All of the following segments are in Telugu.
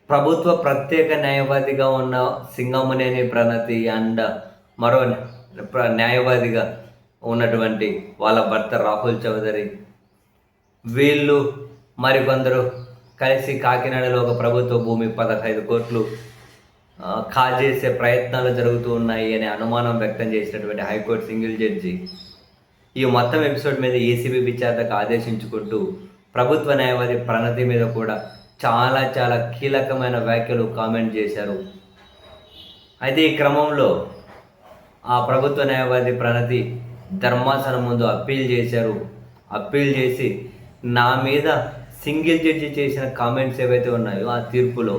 ప్రభుత్వ ప్రత్యేక న్యాయవాదిగా ఉన్న సింగమనేని ప్రణతి అండ్ మరో న్యాయవాదిగా ఉన్నటువంటి వాళ్ళ భర్త రాహుల్ చౌదరి, వీళ్ళు మరికొందరు కలిసి కాకినాడలో ఒక ప్రభుత్వ భూమి 15 కోట్లు కాజేసే ప్రయత్నాలు జరుగుతూ ఉన్నాయి అనే అనుమానం వ్యక్తం చేసినటువంటి హైకోర్టు సింగిల్ జడ్జి ఈ మొత్తం ఎపిసోడ్ మీద ఏసీబీ విచారణకు ఆదేశించుకుంటూ ప్రభుత్వ న్యాయవాది ప్రణతి మీద కూడా చాలా చాలా కీలకమైన వ్యాఖ్యలు కామెంట్ చేశారు. అయితే ఈ క్రమంలో ఆ ప్రభుత్వ న్యాయవాది ప్రణతి ధర్మాసనం ముందు అప్పీల్ చేశారు. అప్పీల్ చేసి నా మీద సింగిల్ జడ్జి చేసిన కామెంట్స్ ఏవైతే ఉన్నాయో ఆ తీర్పులో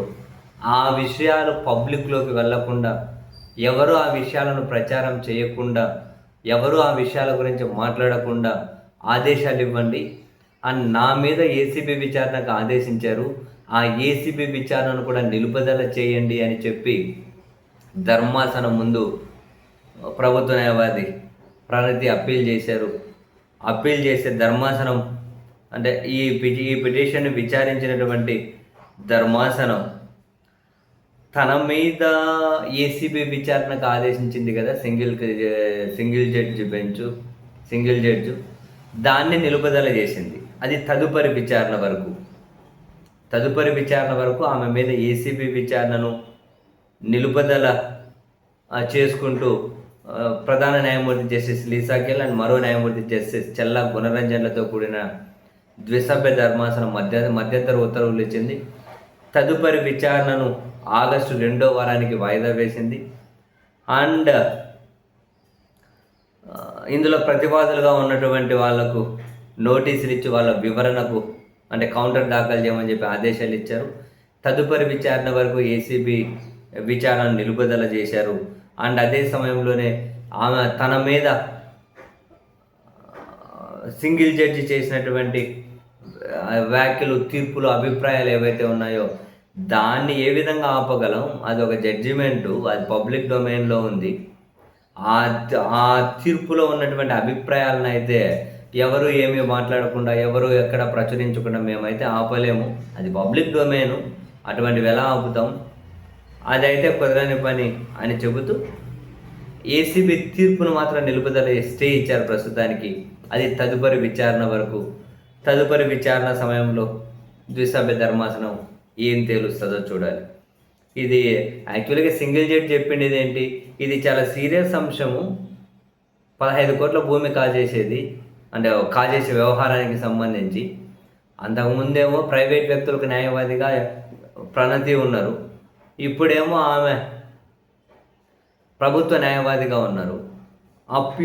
ఆ విషయాలు పబ్లిక్లోకి వెళ్లకుండా, ఎవరు ఆ విషయాలను ప్రచారం చేయకుండా, ఎవరు ఆ విషయాల గురించి మాట్లాడకుండా ఆదేశాలు ఇవ్వండి అని నా మీద ఏసీబీ విచారణకు ఆదేశించారు. ఆ ఏసీబీ విచారణను కూడా నిలుపుదల చేయండి అని చెప్పి ధర్మాసనం ముందు ప్రభుత్వ న్యాయవాది ప్రణతి అప్పీల్ చేశారు. అప్పీల్ చేసే ధర్మాసనం అంటే ఈ పిటిషన్ని విచారించినటువంటి ధర్మాసనం తన మీద ఏసీబీ విచారణకు ఆదేశించింది కదా సింగిల్ జడ్జి దాన్ని నిలుపుదల చేసింది. అది తదుపరి విచారణ వరకు ఆమె మీద ఏసీబీ విచారణను నిలుపుదల చేసుకుంటూ ప్రధాన న్యాయమూర్తి జస్టిస్ లీసా గిల్ అండ్ మరో న్యాయమూర్తి జస్టిస్ చెల్లా గుణరంజన్లతో కూడిన ద్విసభ్య ధర్మాసనం మధ్యంతర ఉత్తర్వులు ఇచ్చింది. తదుపరి విచారణను ఆగస్టు 2వ వారానికి వాయిదా వేసింది. అండ్ ఇందులో ప్రతివాదులుగా ఉన్నటువంటి వాళ్లకు నోటీసులు ఇచ్చి వాళ్ళ వివరణకు అంటే కౌంటర్ దాఖలు చేయమని చెప్పి ఆదేశాలు ఇచ్చారు. తదుపరి విచారణ వరకు ఏసీబీ విచారణను నిలుపుదల చేశారు. అండ్ అదే సమయంలోనే ఆమె తన మీద సింగిల్ జడ్జి చేసినటువంటి వ్యాఖ్యలు, తీర్పులు, అభిప్రాయాలు ఏవైతే ఉన్నాయో దాన్ని ఏ విధంగా ఆపగలం? అది ఒక జడ్జిమెంటు, అది పబ్లిక్ డొమైన్లో ఉంది. ఆ తీర్పులో ఉన్నటువంటి అభిప్రాయాలను అయితే ఎవరు ఏమీ మాట్లాడకుండా, ఎవరు ఎక్కడ ప్రచురించకుండా మేమైతే ఆపలేము. అది పబ్లిక్ డొమైను, అటువంటివి ఎలా ఆపుతాం? అదైతే కుదరని పని అని చెబుతూ ఏసీబీ తీర్పును మాత్రం నిలుపుదల స్టే ఇచ్చారు ప్రస్తుతానికి. అది తదుపరి విచారణ వరకు. తదుపరి విచారణ సమయంలో ద్విసభ్య ధర్మాసనం ఏం తేలుస్తుందో చూడాలి. ఇది యాక్చువల్గా సింగిల్ జడ్జి చెప్పింది ఇదేంటి, ఇది చాలా సీరియస్ అంశము. 15 కోట్ల భూమి కాజేసేది అంటే కాజేసే వ్యవహారానికి సంబంధించి. అంతకుముందేమో ప్రైవేట్ వ్యక్తులకు న్యాయవాదిగా ప్రణతి ఉన్నారు, ఇప్పుడేమో ఆమె ప్రభుత్వ న్యాయవాదిగా ఉన్నారు.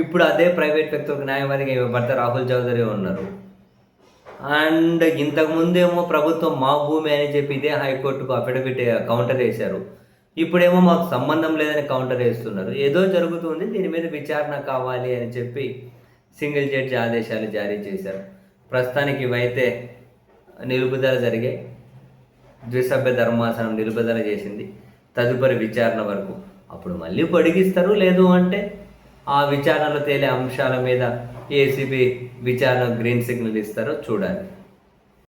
ఇప్పుడు అదే ప్రైవేట్ వ్యక్తులకు న్యాయవాదిగా భర్త రాహుల్ చౌదరి ఉన్నారు. అండ్ ఇంతకుముందేమో ప్రభుత్వం మా భూమి అని చెప్పి ఇదే హైకోర్టుకు అఫిడవిట్ కౌంటర్ వేశారు. ఇప్పుడేమో మాకు సంబంధం లేదని కౌంటర్ వేస్తున్నారు. ఏదో జరుగుతుంది, దీని మీద విచారణ కావాలి అని చెప్పి సింగిల్ జడ్జి ఆదేశాలు జారీ చేశారు. ప్రస్తుతానికి ఇవైతే నిలుపుదల జరిగాయి. ద్విసభ్య ధర్మాసనం నిలుపుదల చేసింది తదుపరి విచారణ వరకు. అప్పుడు మళ్ళీ పొడిగిస్తారు, లేదు అంటే ఆ విచారణలో తేలే అంశాల మీద ఏసీబీ విచారణ గ్రీన్ సిగ్నల్ ఇస్తారో చూడాలి.